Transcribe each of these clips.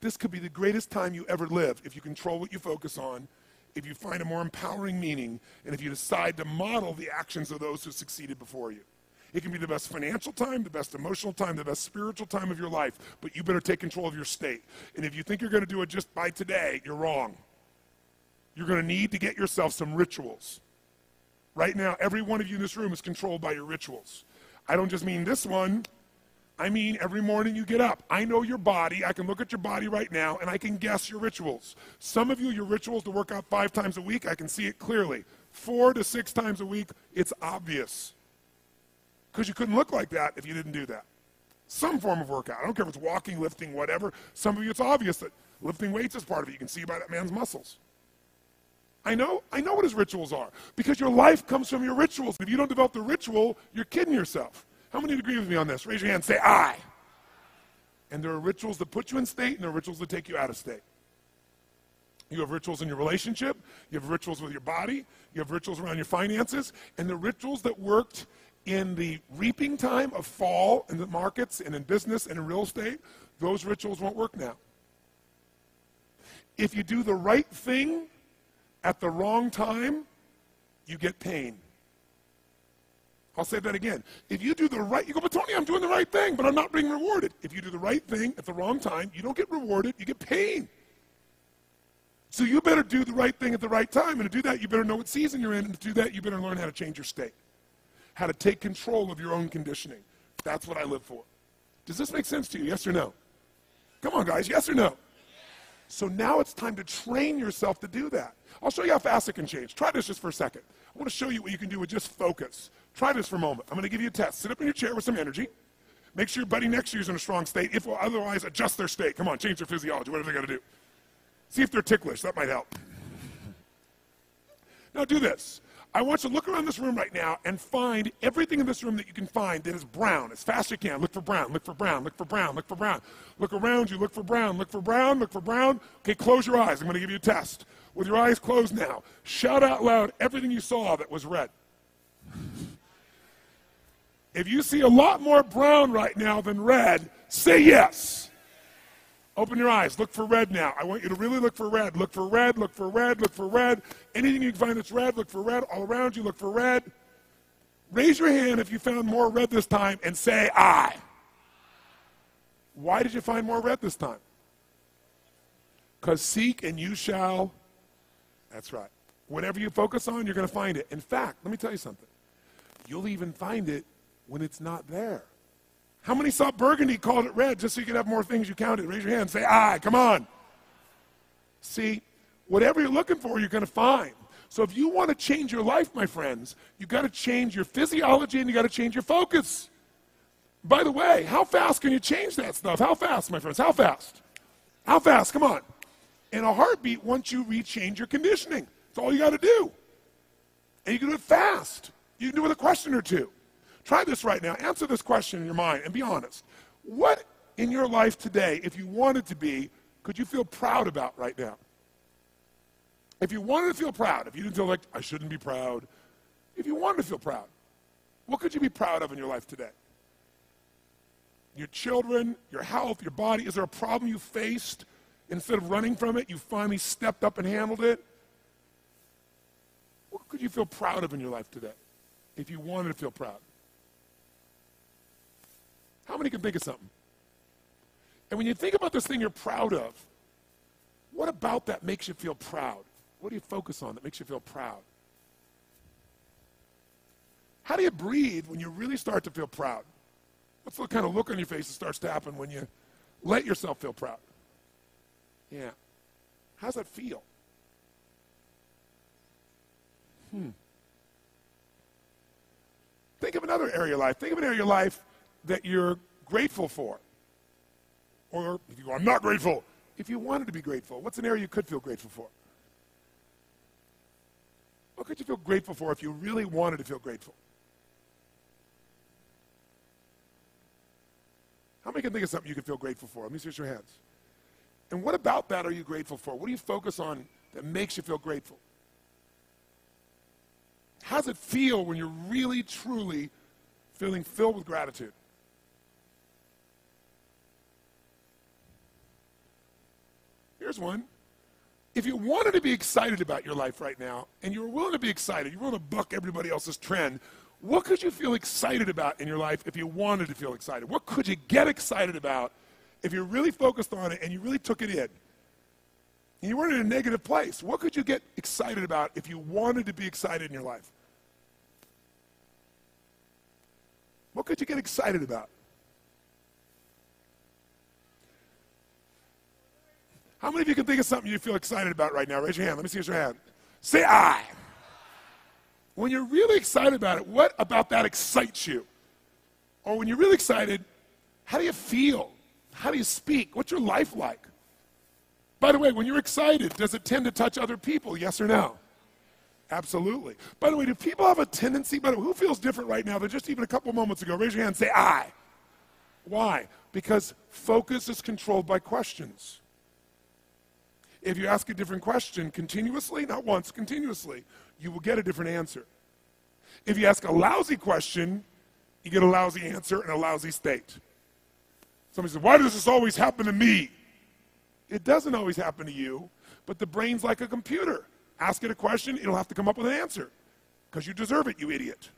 This could be the greatest time you ever live if you control what you focus on, if you find a more empowering meaning, and if you decide to model the actions of those who succeeded before you. It can be the best financial time, the best emotional time, the best spiritual time of your life, but you better take control of your state. And if you think you're going to do it just by today, you're wrong. You're going to need to get yourself some rituals. Right now, every one of you in this room is controlled by your rituals. I don't just mean this one. I mean every morning you get up. I know your body. I can look at your body right now, and I can guess your rituals. Some of you, your rituals to work out 5 times a week, I can see it clearly. 4 to 6 times a week, it's obvious. Because you couldn't look like that if you didn't do that. Some form of workout. I don't care if it's walking, lifting, whatever. Some of you, it's obvious that lifting weights is part of it. You can see by that man's muscles. I know what his rituals are. Because your life comes from your rituals. If you don't develop the ritual, you're kidding yourself. How many agree with me on this? Raise your hand, say I. And there are rituals that put you in state, and there are rituals that take you out of state. You have rituals in your relationship. You have rituals with your body. You have rituals around your finances. And the rituals that worked in the reaping time of fall in the markets and in business and in real estate, those rituals won't work now. If you do the right thing at the wrong time, you get pain. I'll say that again. If you do the right, you go, but Tony, I'm doing the right thing, but I'm not being rewarded. If you do the right thing at the wrong time, you don't get rewarded, you get pain. So you better do the right thing at the right time, and to do that, you better know what season you're in, and to do that, you better learn how to change your state. How to take control of your own conditioning. That's what I live for. Does this make sense to you, yes or no? Come on, guys, yes or no? So now it's time to train yourself to do that. I'll show you how fast it can change. Try this just for a second. I want to show you what you can do with just focus. Try this for a moment. I'm going to give you a test. Sit up in your chair with some energy. Make sure your buddy next to you is in a strong state. If otherwise, adjust their state. Come on, change their physiology, whatever they got to do. See if they're ticklish. That might help. Now do this. I want you to look around this room right now and find everything in this room that you can find that is brown as fast as you can. Look for brown, look for brown, look for brown, look for brown. Look around you, look for brown, look for brown, look for brown. Okay, close your eyes. I'm going to give you a test. With your eyes closed now, shout out loud everything you saw that was red. If you see a lot more brown right now than red, say yes. Open your eyes. Look for red now. I want you to really look for red. Look for red, look for red, look for red. Anything you can find that's red, look for red. All around you, look for red. Raise your hand if you found more red this time and say I. Why did you find more red this time? Because seek and you shall. That's right. Whatever you focus on, you're going to find it. In fact, let me tell you something. You'll even find it when it's not there. How many saw burgundy, called it red, just so you could have more things you counted? Raise your hand, say aye, come on. See, whatever you're looking for, you're going to find. So if you want to change your life, my friends, you've got to change your physiology and you've got to change your focus. By the way, how fast can you change that stuff? How fast, my friends? How fast? How fast? Come on. In a heartbeat, once you rechange your conditioning. That's all you got to do. And you can do it fast. You can do it with a question or two. Try this right now. Answer this question in your mind and be honest. What in your life today, if you wanted to be, could you feel proud about right now? If you wanted to feel proud, if you didn't feel like, I shouldn't be proud, if you wanted to feel proud, what could you be proud of in your life today? Your children, your health, your body. Is there a problem you faced? Instead of running from it, you finally stepped up and handled it? What could you feel proud of in your life today if you wanted to feel proud? How many can think of something? And when you think about this thing you're proud of, what about that makes you feel proud? What do you focus on that makes you feel proud? How do you breathe when you really start to feel proud? What's the kind of look on your face that starts to happen when you let yourself feel proud? Yeah. How's that feel? Think of another area of your life. Think of an area of your life that you're grateful for. Or if you go, I'm not grateful. If you wanted to be grateful, what's an area you could feel grateful for? What could you feel grateful for if you really wanted to feel grateful? How many can think of something you could feel grateful for? Let me see your hands. And what about that are you grateful for? What do you focus on that makes you feel grateful? How does it feel when you're really, truly feeling filled with gratitude? Here's one. If you wanted to be excited about your life right now, and you were willing to be excited, you're willing to buck everybody else's trend, what could you feel excited about in your life if you wanted to feel excited? What could you get excited about if you really focused on it and you really took it in? And you weren't in a negative place. What could you get excited about if you wanted to be excited in your life? What could you get excited about? How many of you can think of something you feel excited about right now? Raise your hand. Let me see your hand. Say I. When you're really excited about it, what about that excites you? Or when you're really excited, how do you feel? How do you speak? What's your life like? By the way, when you're excited, does it tend to touch other people, yes or no? Absolutely. By the way, do people have a tendency, who feels different right now than just even a couple moments ago? Raise your hand and say I. Why? Because focus is controlled by questions. If you ask a different question continuously, not once, continuously, you will get a different answer. If you ask a lousy question, you get a lousy answer and a lousy state. Somebody says, why does this always happen to me? It doesn't always happen to you, but the brain's like a computer. Ask it a question, it'll have to come up with an answer because you deserve it, you idiot.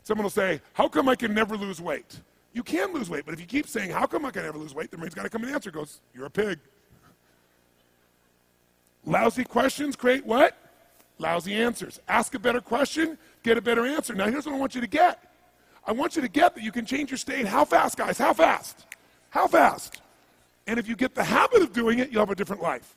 Someone will say, how come I can never lose weight? You can lose weight, but if you keep saying, how come I can never lose weight, the brain's got to come and answer. It goes, you're a pig. Lousy questions create what? Lousy answers. Ask a better question, get a better answer. Now here's what I want you to get. I want you to get that you can change your state. How fast, guys? How fast? How fast? And if you get the habit of doing it, you'll have a different life.